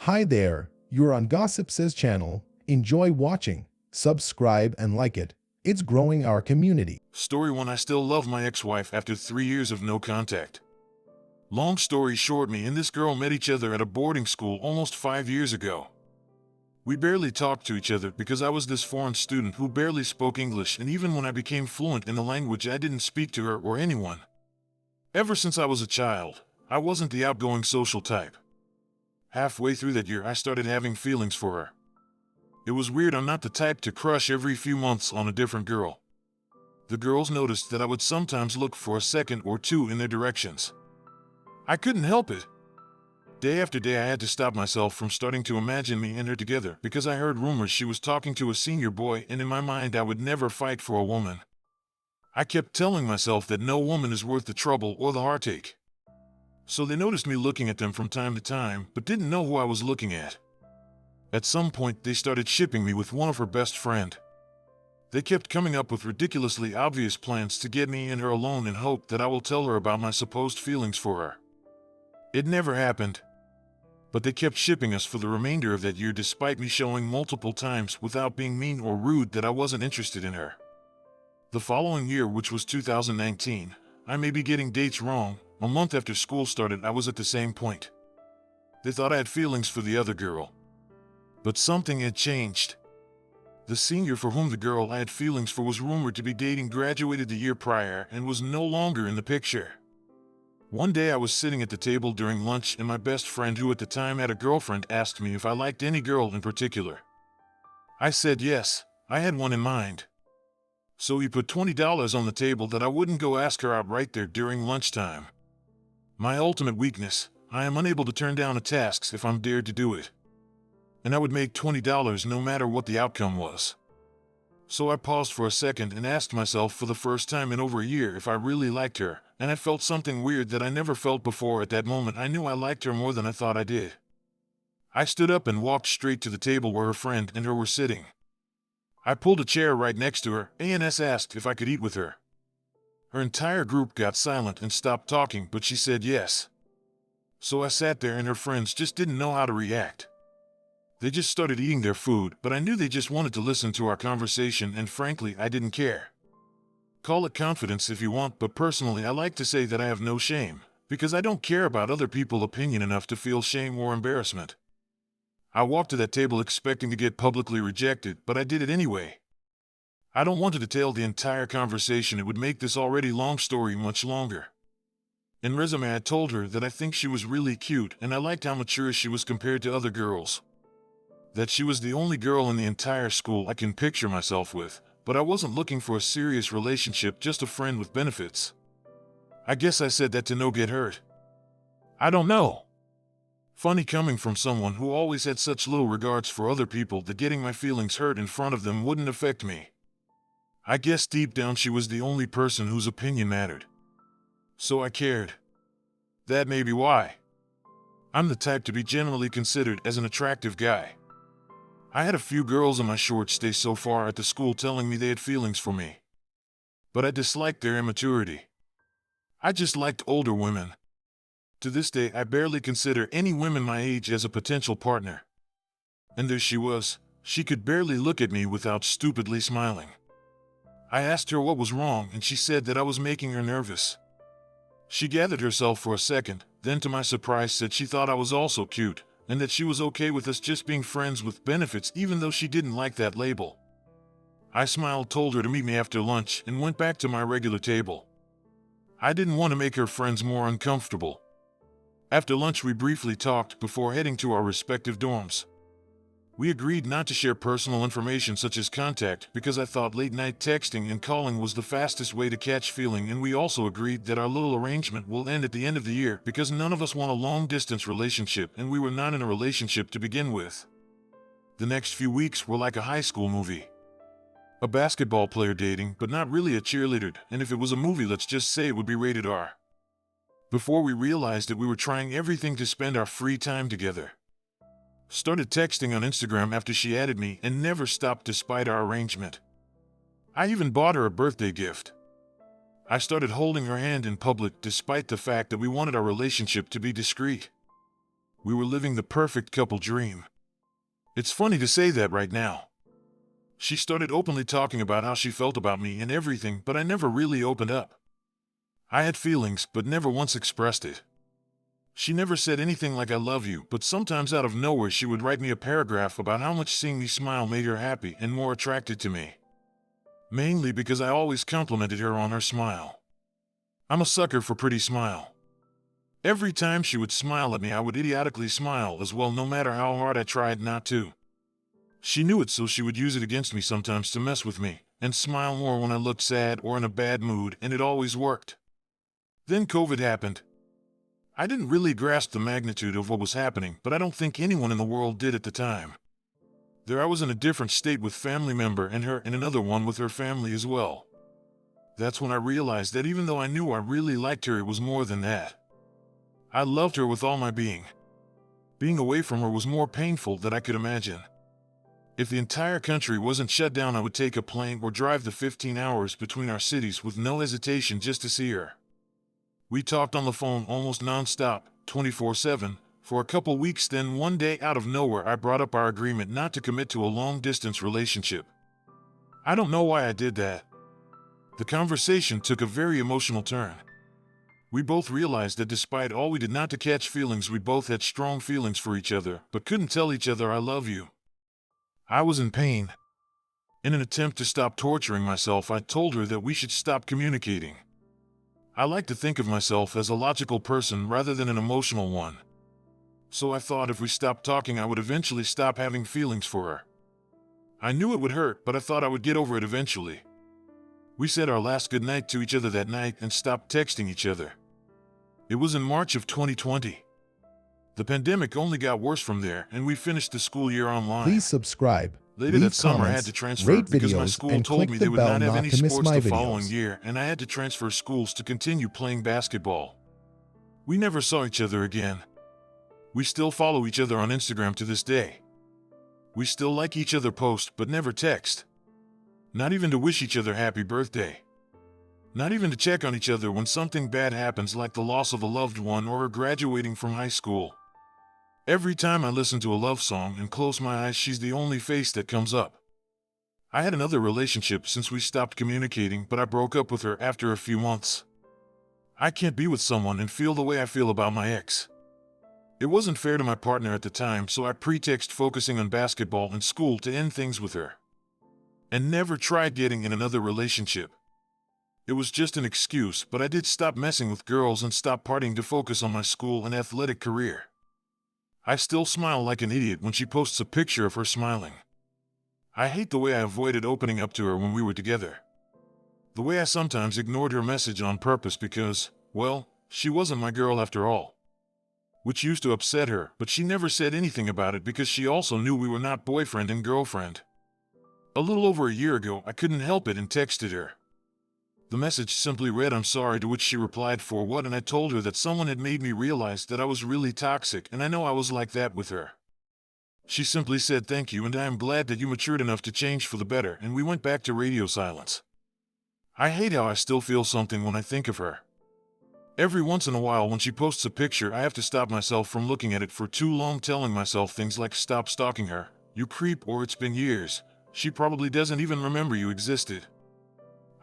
Hi there, you're on Gossip Says channel. Enjoy watching, subscribe and like it. It's growing our community. Story 1. I still love my ex-wife after 3 years of no contact. Long story short, me and this girl met each other at a boarding school almost 5 years ago. We barely talked to each other because I was this foreign student who barely spoke English, and even when I became fluent in the language, I didn't speak to her or anyone. Ever since I was a child, I wasn't the outgoing social type. Halfway through that year, I started having feelings for her. It was weird. I'm not the type to crush every few months on a different girl. The girls noticed that I would sometimes look for a second or two in their directions. I couldn't help it. Day after day, I had to stop myself from starting to imagine me and her together because I heard rumors she was talking to a senior boy, and in my mind I would never fight for a woman. I kept telling myself that no woman is worth the trouble or the heartache. So they noticed me looking at them from time to time, but didn't know who I was looking at. At some point, they started shipping me with one of her best friend. They kept coming up with ridiculously obvious plans to get me and her alone in hope that I will tell her about my supposed feelings for her. It never happened. But they kept shipping us for the remainder of that year despite me showing multiple times without being mean or rude that I wasn't interested in her. The following year, which was 2019, I may be getting dates wrong, a month after school started, I was at the same point. They thought I had feelings for the other girl. But something had changed. The senior for whom the girl I had feelings for was rumored to be dating graduated the year prior and was no longer in the picture. One day I was sitting at the table during lunch, and my best friend, who at the time had a girlfriend, asked me if I liked any girl in particular. I said yes, I had one in mind. So he put $20 on the table that I wouldn't go ask her out right there during lunchtime. My ultimate weakness, I am unable to turn down a task if I'm dared to do it. And I would make $20 no matter what the outcome was. So I paused for a second and asked myself for the first time in over a year if I really liked her, and I felt something weird that I never felt before. At that moment, I knew I liked her more than I thought I did. I stood up and walked straight to the table where her friend and her were sitting. I pulled a chair right next to her and asked if I could eat with her. Her entire group got silent and stopped talking, but she said yes. So I sat there, and her friends just didn't know how to react. They just started eating their food, but I knew they just wanted to listen to our conversation, and frankly, I didn't care. Call it confidence if you want, but personally I like to say that I have no shame, because I don't care about other people's opinion enough to feel shame or embarrassment. I walked to that table expecting to get publicly rejected, but I did it anyway. I don't want to detail the entire conversation. It would make this already long story much longer. In resume, I told her that I think she was really cute, and I liked how mature she was compared to other girls. That she was the only girl in the entire school I can picture myself with, but I wasn't looking for a serious relationship, just a friend with benefits. I guess I said that to no get hurt. I don't know. Funny coming from someone who always had such low regards for other people that getting my feelings hurt in front of them wouldn't affect me. I guess deep down she was the only person whose opinion mattered. So I cared. That may be why. I'm the type to be generally considered as an attractive guy. I had a few girls in my short stay so far at the school telling me they had feelings for me. But I disliked their immaturity. I just liked older women. To this day, I barely consider any women my age as a potential partner. And there she was. She could barely look at me without stupidly smiling. I asked her what was wrong, and she said that I was making her nervous. She gathered herself for a second, then to my surprise said she thought I was also cute, and that she was okay with us just being friends with benefits even though she didn't like that label. I smiled, told her to meet me after lunch, and went back to my regular table. I didn't want to make her friends more uncomfortable. After lunch we briefly talked before heading to our respective dorms. We agreed not to share personal information such as contact because I thought late-night texting and calling was the fastest way to catch feeling, and we also agreed that our little arrangement will end at the end of the year because none of us want a long-distance relationship, and we were not in a relationship to begin with. The next few weeks were like a high school movie. A basketball player dating, but not really a cheerleader, and if it was a movie, let's just say it would be rated R. Before we realized it, we were trying everything to spend our free time together. Started texting on Instagram after she added me and never stopped despite our arrangement. I even bought her a birthday gift. I started holding her hand in public despite the fact that we wanted our relationship to be discreet. We were living the perfect couple dream. It's funny to say that right now. She started openly talking about how she felt about me and everything, but I never really opened up. I had feelings, but never once expressed it. She never said anything like "I love you," but sometimes out of nowhere she would write me a paragraph about how much seeing me smile made her happy and more attracted to me. Mainly because I always complimented her on her smile. I'm a sucker for pretty smile. Every time she would smile at me, I would idiotically smile as well, no matter how hard I tried not to. She knew it, so she would use it against me sometimes to mess with me, and smile more when I looked sad or in a bad mood, and it always worked. Then COVID happened. I didn't really grasp the magnitude of what was happening, but I don't think anyone in the world did at the time. There I was in a different state with family member and her in another one with her family as well. That's when I realized that even though I knew I really liked her, it was more than that. I loved her with all my being. Being away from her was more painful than I could imagine. If the entire country wasn't shut down, I would take a plane or drive the 15 hours between our cities with no hesitation just to see her. We talked on the phone almost non-stop, 24/7, for a couple weeks. Then one day out of nowhere I brought up our agreement not to commit to a long-distance relationship. I don't know why I did that. The conversation took a very emotional turn. We both realized that despite all we did not to catch feelings, we both had strong feelings for each other, but couldn't tell each other "I love you." I was in pain. In an attempt to stop torturing myself, I told her that we should stop communicating. I like to think of myself as a logical person rather than an emotional one. So I thought if we stopped talking, I would eventually stop having feelings for her. I knew it would hurt, but I thought I would get over it eventually. We said our last goodnight to each other that night and stopped texting each other. It was in March of 2020. The pandemic only got worse from there, and we finished the school year online. Please subscribe, Later leave that summer, I had comments, to transfer rate because my videos, school and told click me the they would bell not have not any to miss sports my the following videos. year, and I had to transfer schools to continue playing basketball. We never saw each other again. We still follow each other on Instagram to this day. We still like each other post, but never text. Not even to wish each other happy birthday. Not even to check on each other when something bad happens, like the loss of a loved one or her graduating from high school. Every time I listen to a love song and close my eyes, she's the only face that comes up. I had another relationship since we stopped communicating, but I broke up with her after a few months. I can't be with someone and feel the way I feel about my ex. It wasn't fair to my partner at the time, so I pretext focusing on basketball and school to end things with her. And never tried getting in another relationship. It was just an excuse, but I did stop messing with girls and stop partying to focus on my school and athletic career. I still smile like an idiot when she posts a picture of her smiling. I hate the way I avoided opening up to her when we were together. The way I sometimes ignored her message on purpose because, well, she wasn't my girl after all. Which used to upset her, but she never said anything about it because she also knew we were not boyfriend and girlfriend. A little over a year ago, I couldn't help it and texted her. The message simply read, "I'm sorry," to which she replied, "For what?" and I told her that someone had made me realize that I was really toxic, and I know I was like that with her. She simply said, "Thank you, and I am glad that you matured enough to change for the better," and we went back to radio silence. I hate how I still feel something when I think of her. Every once in a while when she posts a picture, I have to stop myself from looking at it for too long, telling myself things like, "Stop stalking her, you creep," or "It's been years, she probably doesn't even remember you existed."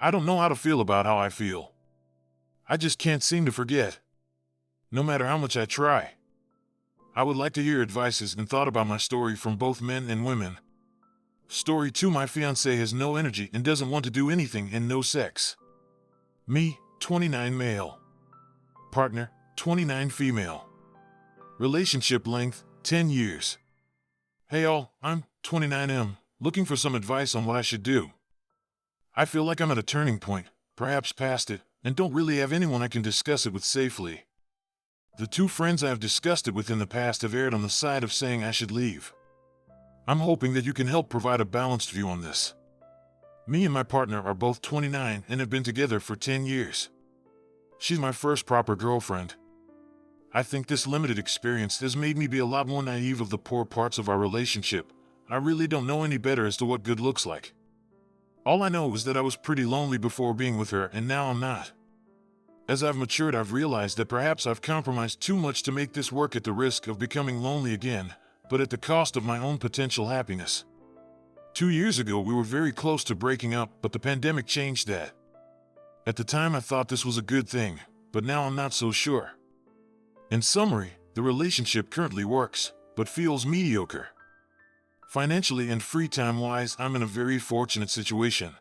I don't know how to feel about how I feel. I just can't seem to forget. No matter how much I try. I would like to hear advices and thought about my story from both men and women. Story 2: my fiancé has no energy and doesn't want to do anything and no sex. Me, 29 male. Partner, 29 female. Relationship length, 10 years. Hey all, I'm 29M, looking for some advice on what I should do. I feel like I'm at a turning point, perhaps past it, and don't really have anyone I can discuss it with safely. The 2 friends I have discussed it with in the past have erred on the side of saying I should leave. I'm hoping that you can help provide a balanced view on this. Me and my partner are both 29 and have been together for 10 years. She's my first proper girlfriend. I think this limited experience has made me be a lot more naive of the poor parts of our relationship. I really don't know any better as to what good looks like. All I know is that I was pretty lonely before being with her, and now I'm not. As I've matured, I've realized that perhaps I've compromised too much to make this work at the risk of becoming lonely again, but at the cost of my own potential happiness. 2 years ago, we were very close to breaking up, but the pandemic changed that. At the time, I thought this was a good thing, but now I'm not so sure. In summary, the relationship currently works, but feels mediocre. Financially and free time-wise, I'm in a very fortunate situation.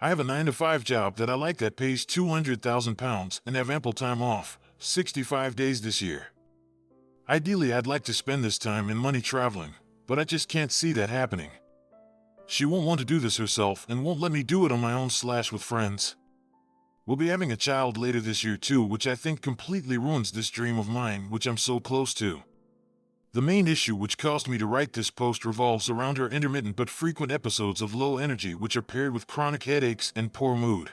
I have a 9-to-5 job that I like that pays £200,000 and have ample time off, 65 days this year. Ideally, I'd like to spend this time and money traveling, but I just can't see that happening. She won't want to do this herself and won't let me do it on my own/with friends. We'll be having a child later this year too, which I think completely ruins this dream of mine, which I'm so close to. The main issue which caused me to write this post revolves around her intermittent but frequent episodes of low energy, which are paired with chronic headaches and poor mood.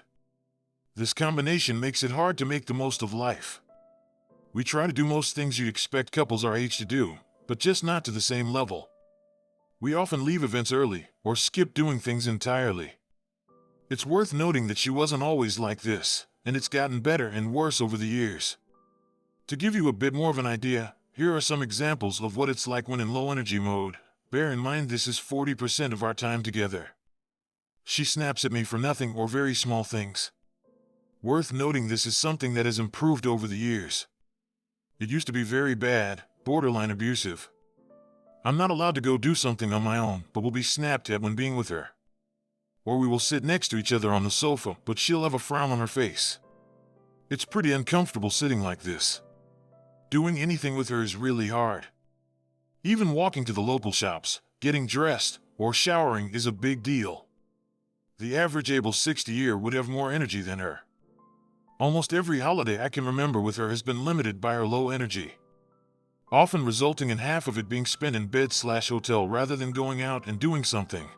This combination makes it hard to make the most of life. We try to do most things you'd expect couples our age to do, but just not to the same level. We often leave events early or skip doing things entirely. It's worth noting that she wasn't always like this, and it's gotten better and worse over the years. To give you a bit more of an idea, here are some examples of what it's like when in low energy mode. Bear in mind this is 40% of our time together. She snaps at me for nothing or very small things. Worth noting, this is something that has improved over the years. It used to be very bad, borderline abusive. I'm not allowed to go do something on my own, but will be snapped at when being with her. Or we will sit next to each other on the sofa, but she'll have a frown on her face. It's pretty uncomfortable sitting like this. Doing anything with her is really hard. Even walking to the local shops, getting dressed, or showering is a big deal. The average able 60-year would have more energy than her. Almost every holiday I can remember with her has been limited by her low energy, often resulting in half of it being spent in bed/hotel rather than going out and doing something.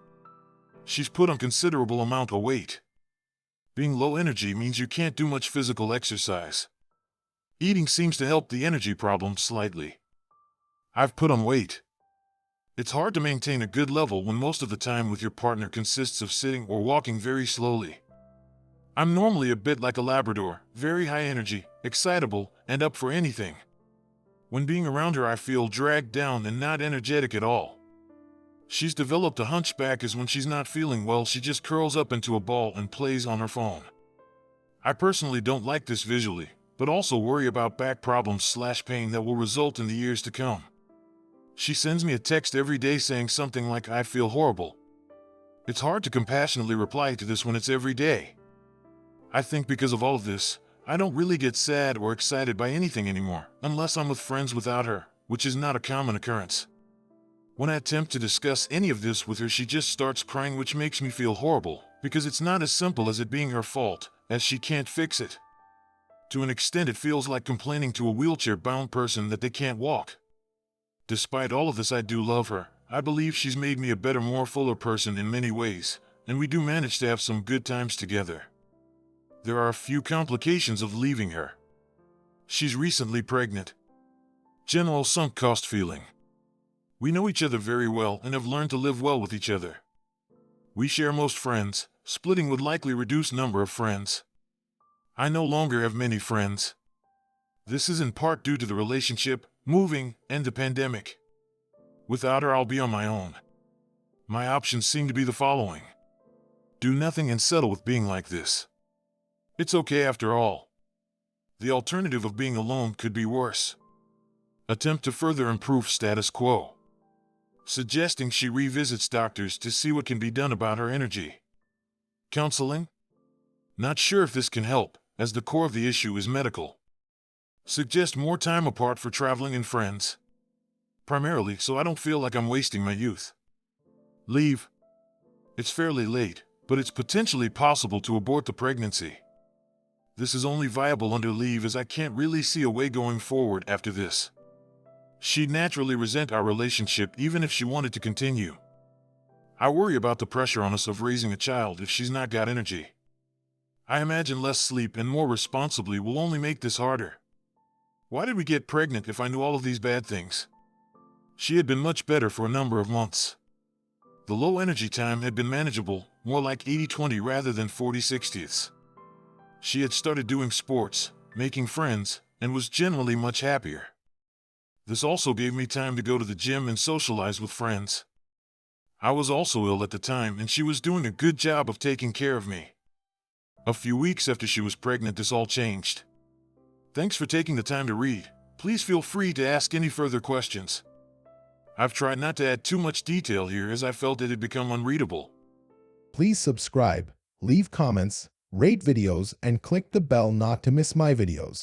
She's put on considerable amount of weight. Being low energy means you can't do much physical exercise. Eating seems to help the energy problem slightly. I've put on weight. It's hard to maintain a good level when most of the time with your partner consists of sitting or walking very slowly. I'm normally a bit like a Labrador, very high energy, excitable, and up for anything. When being around her, I feel dragged down and not energetic at all. She's developed a hunchback, as when she's not feeling well, she just curls up into a ball and plays on her phone. I personally don't like this visually, but also worry about back problems/pain that will result in the years to come. She sends me a text every day saying something like, "I feel horrible." It's hard to compassionately reply to this when it's every day. I think because of all of this, I don't really get sad or excited by anything anymore, unless I'm with friends without her, which is not a common occurrence. When I attempt to discuss any of this with her, she just starts crying, which makes me feel horrible, because it's not as simple as it being her fault, as she can't fix it. To an extent, it feels like complaining to a wheelchair-bound person that they can't walk. Despite all of this, I do love her. I believe she's made me a better, more fuller person in many ways, and we do manage to have some good times together. There are a few complications of leaving her. She's recently pregnant. General sunk cost feeling. We know each other very well and have learned to live well with each other. We share most friends. Splitting would likely reduce number of friends. I no longer have many friends. This is in part due to the relationship, moving, and the pandemic. Without her, I'll be on my own. My options seem to be the following. Do nothing and settle with being like this. It's okay after all. The alternative of being alone could be worse. Attempt to further improve status quo. Suggesting she revisits doctors to see what can be done about her energy. Counseling? Not sure if this can help, as the core of the issue is medical. Suggest more time apart for traveling and friends. Primarily so I don't feel like I'm wasting my youth. Leave. It's fairly late, but it's potentially possible to abort the pregnancy. This is only viable under leave, as I can't really see a way going forward after this. She'd naturally resent our relationship even if she wanted to continue. I worry about the pressure on us of raising a child if she's not got energy. I imagine less sleep and more responsibly will only make this harder. Why did we get pregnant if I knew all of these bad things? She had been much better for a number of months. The low energy time had been manageable, more like 80-20 rather than 40-60ths. She had started doing sports, making friends, and was generally much happier. This also gave me time to go to the gym and socialize with friends. I was also ill at the time, and she was doing a good job of taking care of me. A few weeks after she was pregnant, this all changed. Thanks for taking the time to read. Please feel free to ask any further questions. I've tried not to add too much detail here as I felt it had become unreadable. Please subscribe, leave comments, rate videos, and click the bell not to miss my videos.